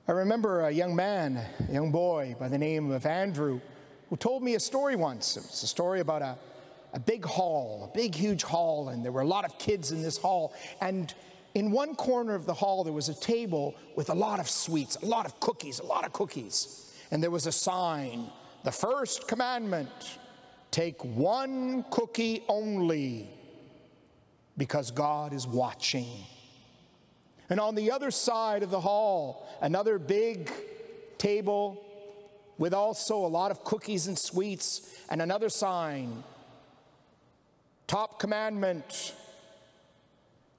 I remember a young man, a young boy by the name of Andrew, who told me a story once. It was a story about a big hall, a big, huge hall, and there were a lot of kids in this hall. And in one corner of the hall, there was a table with a lot of sweets, a lot of cookies, And there was a sign, the first commandment, take one cookie only, because God is watching. And on the other side of the hall, another big table with also a lot of cookies and sweets, and another sign, top commandment,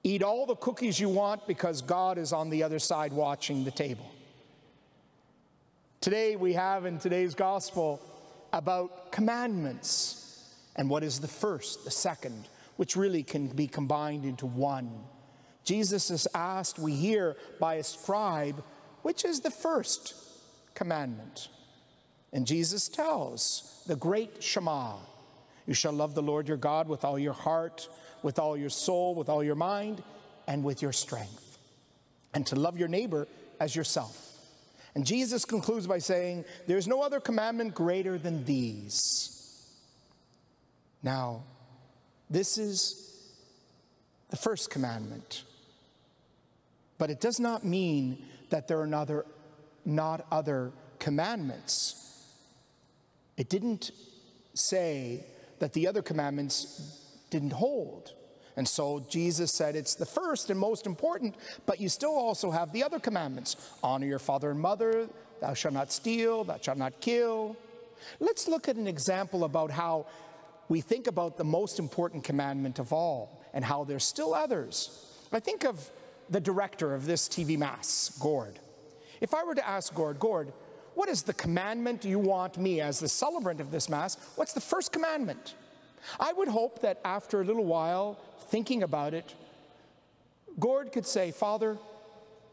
eat all the cookies you want because God is on the other side watching the table. Today we have in today's gospel about commandments and what is the first, the second, which really can be combined into one. Jesus is asked, we hear by a scribe, which is the first commandment? And Jesus tells the great Shema, you shall love the Lord your God with all your heart, with all your soul, with all your mind, and with your strength, and to love your neighbor as yourself. And Jesus concludes by saying, there's no other commandment greater than these. Now, this is the first commandment. But it does not mean that there are not other commandments. It didn't say that the other commandments didn't hold. And so Jesus said it's the first and most important, but you still also have the other commandments. Honor your father and mother, thou shalt not steal, thou shalt not kill. Let's look at an example about how we think about the most important commandment of all and how there's still others. I think of the director of this TV Mass, Gord. If I were to ask Gord, what is the commandment you want me as the celebrant of this Mass? What's the first commandment? I would hope that after a little while thinking about it, Gord could say, Father,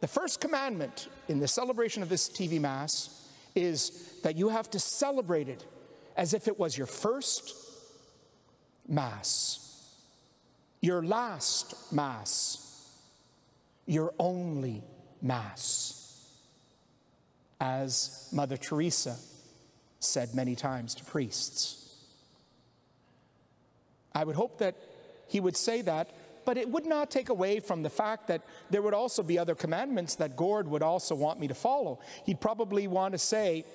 the first commandment in the celebration of this TV Mass is that you have to celebrate it as if it was your first Mass, your last Mass, your only Mass, as Mother Teresa said many times to priests. I would hope that he would say that, but it would not take away from the fact that there would also be other commandments that Gord would also want me to follow. He'd probably want to say,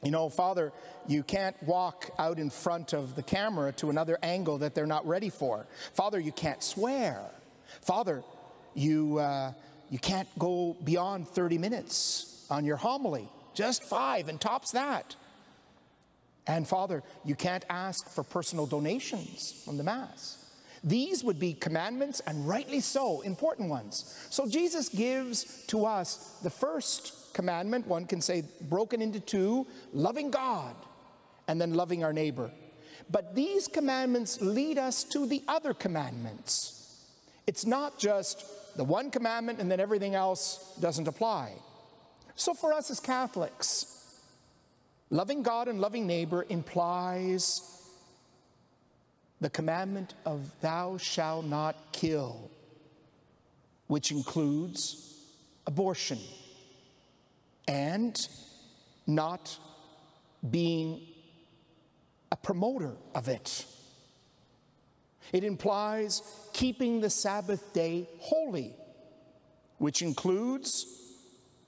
you know, Father, you can't walk out in front of the camera to another angle that they're not ready for. Father, you can't swear. Father, you can't go beyond 30 minutes on your homily, just 5 and tops that. And Father, you can't ask for personal donations from the Mass. These would be commandments, and rightly so, important ones. So Jesus gives to us the first commandment, one can say broken into two, loving God and then loving our neighbor. But these commandments lead us to the other commandments. It's not just the one commandment and then everything else doesn't apply. So for us as Catholics, loving God and loving neighbor implies the commandment of thou shalt not kill, which includes abortion and not being a promoter of it. It implies keeping the Sabbath day holy, which includes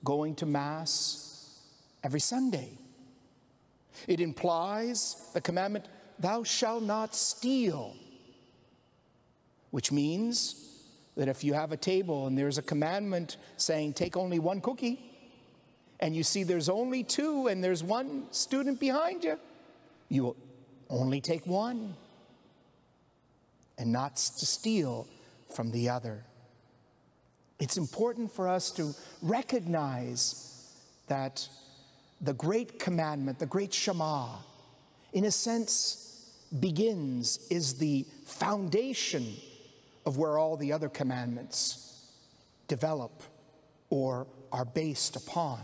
going to Mass every Sunday. It implies the commandment, thou shalt not steal, which means that if you have a table and there's a commandment saying take only one cookie, and you see there's only 2 and there's one student behind you, you will only take one and not to steal from the other. It's important for us to recognize that the great commandment, the great Shema, in a sense, is the foundation of where all the other commandments develop or are based upon.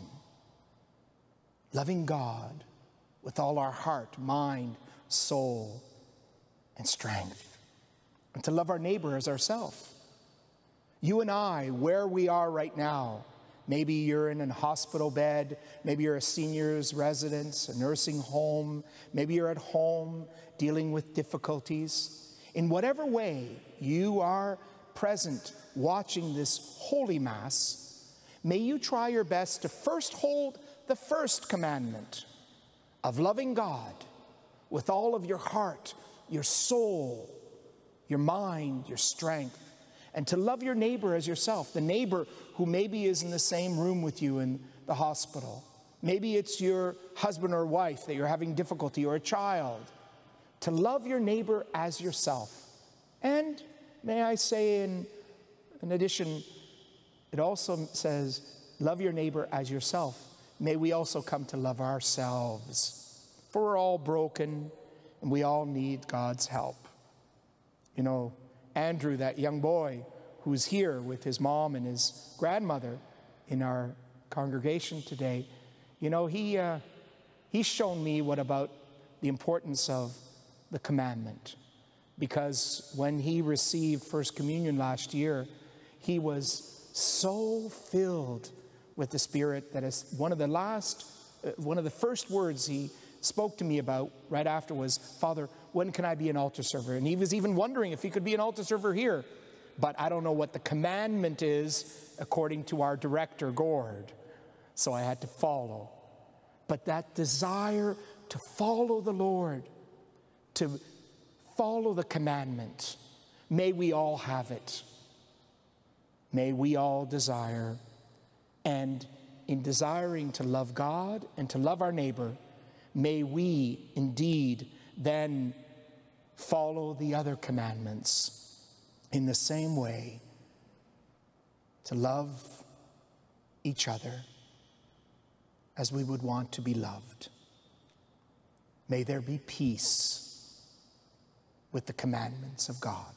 Loving God with all our heart, mind, soul, and strength. And to love our neighbor as ourselves. You and I, where we are right now, Maybe you're in a hospital bed. Maybe you're a senior's residence, a nursing home. Maybe you're at home dealing with difficulties. In whatever way you are present watching this Holy Mass, may you try your best to first hold the first commandment of loving God with all of your heart, your soul, your mind, your strength, and to love your neighbor as yourself, the neighbor who maybe is in the same room with you in the hospital. Maybe it's your husband or wife that you're having difficulty, or a child. To love your neighbor as yourself. And may I say in addition, it also says, love your neighbor as yourself. May we also come to love ourselves. For we're all broken and we all need God's help. You know, Andrew, that young boy who's here with his mom and his grandmother in our congregation today, you know, he's shown me what about the importance of the commandment. Because when he received First Communion last year, he was so filled with the Spirit that is one of the first words he spoke to me about right after was, Father, when can I be an altar server? And he was even wondering if he could be an altar server here. But I don't know what the commandment is according to our director, Gord. So I had to follow. But that desire to follow the Lord, to follow the commandment, may we all have it. May we all desire. And in desiring to love God and to love our neighbor, may we indeed then follow the other commandments in the same way, to love each other as we would want to be loved. May there be peace with the commandments of God.